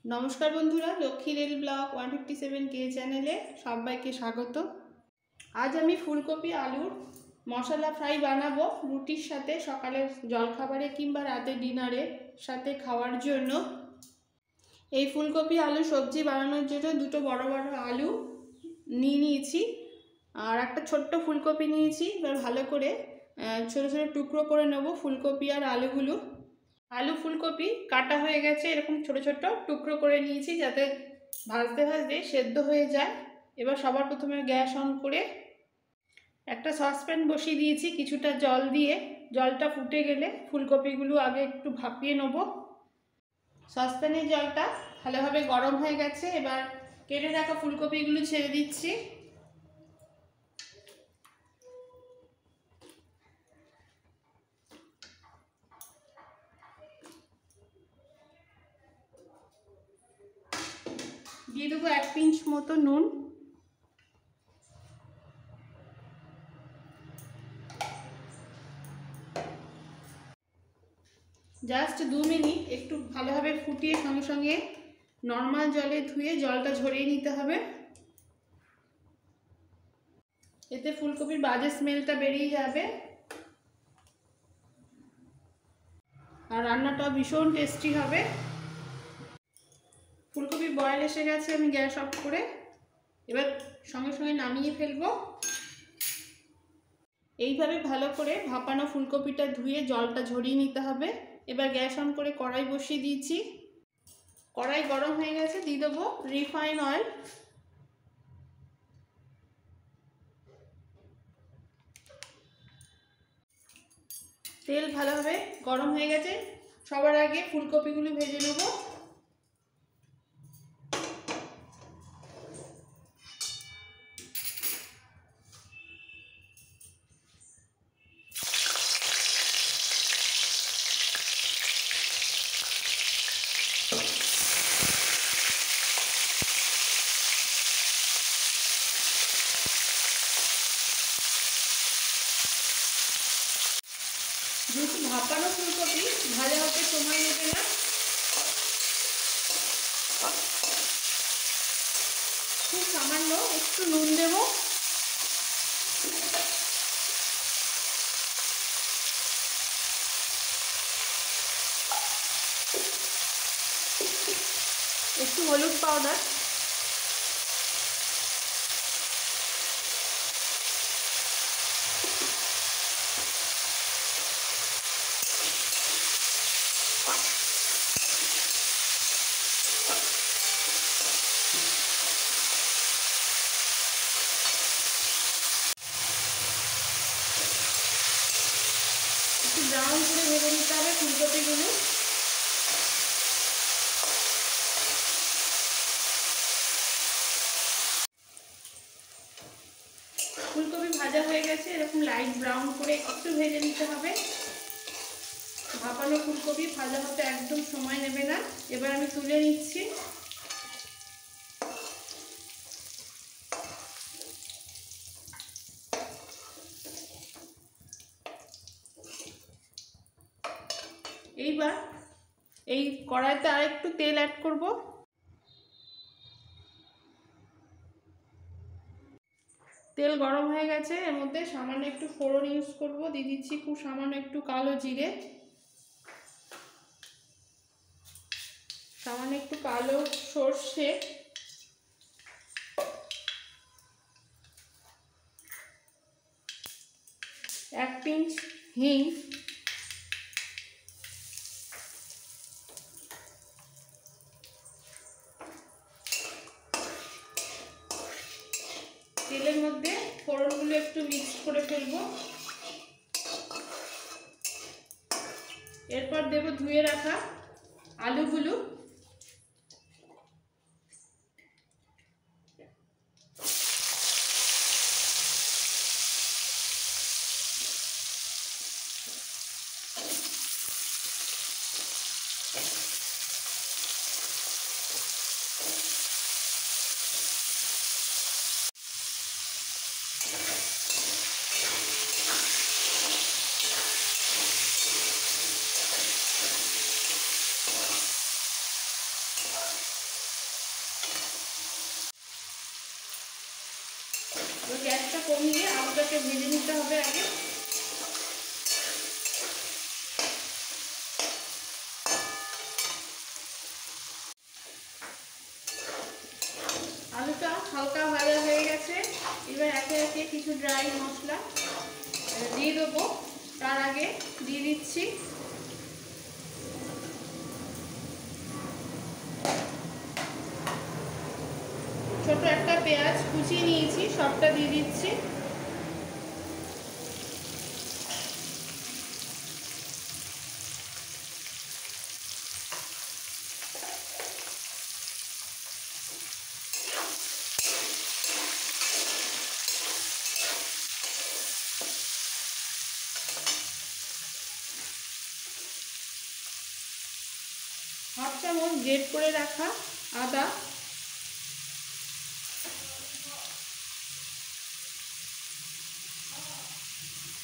नमस्कार बंधुरा Lakshmi rail blog 157 के चैनेले सबाइके स्वागत। आज आमी फुलकपि आलुर मशला फ्राई बानाबो रुटिर साथे सकाले जलखाबारे किंबा राते डिनारे साथे खाওয়ার জন্য। এই ফুলকপি आलू सब्जी বানানোর জন্য দুটো বড় বড় आलू নিয়ে নিয়েছি আর একটা ছোট্ট ফুলকপি নিয়েছি। এবার ভালো করে ছোট ছোট টুকরো করে নেব ফুলকপি আর আলুগুলো। आलू फुलकपि काटा हो गेছে এরকম ছোট ছোট টুকরো করে নিয়েছি যাতে ভাজতে ভাজতে সেদ্ধ হয়ে যায়। এবার সবার প্রথমে গ্যাস অন করে একটা সসপ্যান বসিয়ে দিয়েছি কিছুটা জল দিয়ে। জলটা ফুটে গেলে ফুলকপিগুলো আগে একটু ভাপিয়ে নেব। সসপ্যানের জলটা ভালোভাবে গরম হয়ে গেছে। এবার কেটে রাখা ফুলকপিগুলো ছেড়ে দিচ্ছি। দিয়ে দেবো 1 পিঞ্চ মতো নুন। জাস্ট 2 মিনিট একটু ভালোভাবে ফুটিয়ে সঙ্গে সঙ্গে নর্মাল জলে ধুয়ে জলটা ঝরিয়ে নিতে হবে। এতে ফুলকপির বাজে স্মেলটা বেরিয়ে যাবে আর রান্নাটা ভীষণ টেস্টি হবে। ফুলকপি বয়েল এসে গেছে, আমি গ্যাস অফ করে এবার সঙ্গে সঙ্গে নামিয়ে ফেলবো। এইভাবে ভালো করে ভাপানো ফুলকপিটা ধুয়ে জলটা ঝরিয়ে নিতে হবে। এবার গ্যাস অন করে কড়াই বসিয়ে দিয়েছি। কড়াই গরম হয়ে গেছে, দিয়ে দেবো রিফাইন অয়েল। তেল ভালোভাবে গরম হয়ে গেছে, সবার আগে ফুলকপিগুলো ভেজে নেব। যেহেতু ভাপানো ফুলকপি ভাজা হতে সময় নেবে না, খুব সামান্য একটু নুন দেব। একটু হলুদ পাউডার, একটু ব্রাউন করে ভেজে নিতে হবে ফুলকপিগুলো। ফুলকপি ভাজা হয়ে গেছে, এরকম লাইট ব্রাউন করে একটু ভেজে নিতে হবে। ভাপানো ফুলকপি ভাজা হতে একদম সময় নেবে না। এবার আমি তুলে নিচ্ছি। এইবার এই কড়াইতে আরেকটু তেল অ্যাড করব। তেল গরম হয়ে গেছে, এর মধ্যে সামান্য একটু ফোড়ন ইউজ করব। দিয়ে দিচ্ছি খুব সামান্য একটু কালো জিরে, সামান্য একটু কালো সর্ষে, এক পিঞ্চ হিং, তেলের মধ্যে ফোড়নগুলো একটু মিক্স করে ফেলবো। এরপর দেব ধুয়ে রাখা আলুগুলো। গ্যাসটা কমিয়ে আলুটাকে ভেজে নিতে হবে আগে। আলুটা হালকা ভাজা হয়ে গেছে। এবার একে একে কিছু ড্রাই মশলা দিয়ে দেবো। তার আগে দিয়ে দিচ্ছি ছোট একটা পেঁয়াজ কুচিয়ে নিয়েছি, সবটা দিয়ে দিচ্ছি। হাফ চামচ গ্রেট করে রাখা আদা,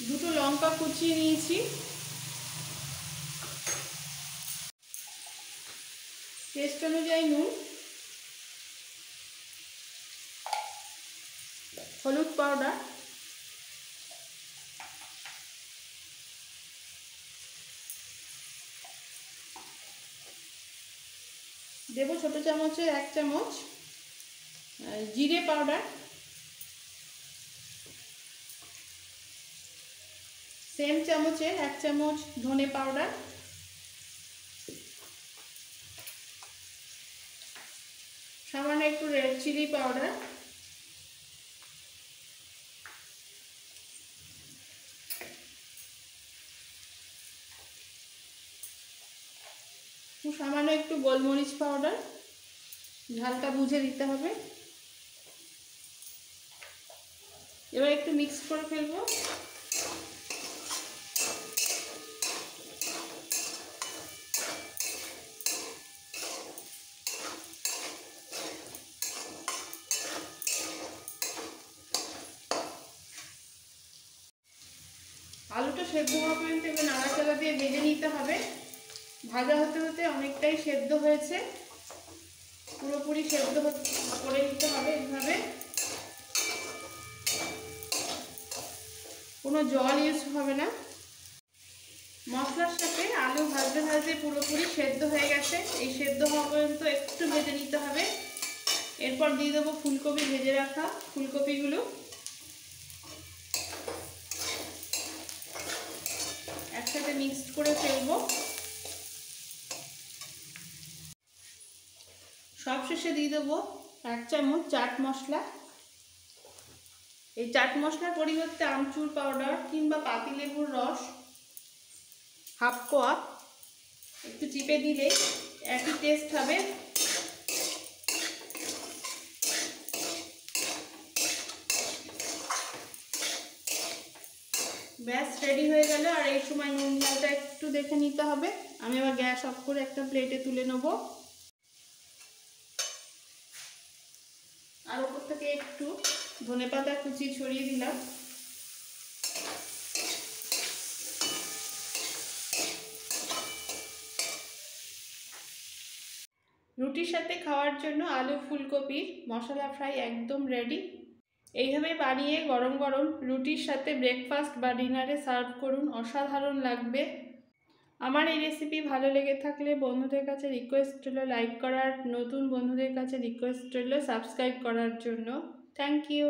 দুটো লঙ্কা কুচিয়ে নিয়েছি, টেস্ট অনুযায়ী নুন, হলুদ পাউডার, দেবো ছোট চামচের 1 চামচ জিরে পাউডার, সেম চামচের 1 চামচ ধনে পাউডার, সামান্য একটু রেড চিলি পাউডার, সামান্য একটু গোলমরিচ পাউডার, ঝালটা বুঝে দিতে হবে। এবার একটু মিক্স করে ফেলবো। আলুটা সেদ্ধ হওয়া পর্যন্ত এবার নাড়াচাড়া দিয়ে ভেজে নিতে হবে। ভাজা হতে হতে অনেকটাই সেদ্ধ হয়েছে, পুরোপুরি সেদ্ধ করে নিতে হবে। এইভাবে কোনো জল ইউজ হবে না। মশলার সাথে আলু ভাজতে ভাজতে পুরোপুরি সেদ্ধ হয়ে গেছে। এই সেদ্ধ হওয়া পর্যন্ত একটু ভেজে নিতে হবে। এরপর দিয়ে দেবো ফুলকপি, ভেজে রাখা ফুলকপিগুলো একসাথে মিক্সড করে ফেলবো। সবশেষে দিয়ে দেবো 1 চামচ চাট মশলা। এই চাট মশলার পরিবর্তে আমচুর পাউডার কিংবা পাতিলেবুর রস হাফ কোয়া একটু চিপে দিলে একই টেস্ট হবে। ব্যাস রেডি হয়ে গেল। আর এই সময় নুন ঝালটা একটু দেখে নিতে হবে। আমি আবার গ্যাস অফ করে একটা প্লেটে তুলে নেব। আর উপর থেকে একটু ধনেপাতা কুচি ছড়িয়ে দিলাম। রুটির সাথে খাওয়ার জন্য আলু ফুলকপির মশলা ফ্রাই একদম রেডি। এইভাবে বানিয়ে গরম গরম রুটির সাথে ব্রেকফাস্ট বা ডিনারে সার্ভ করুন, অসাধারণ লাগবে। আমার এই রেসিপি ভালো লেগে থাকলে বন্ধুদের কাছে রিকোয়েস্ট রইল লাইক করার, নতুন বন্ধুদের কাছে রিকোয়েস্ট রইল সাবস্ক্রাইব করার জন্য। Thank you.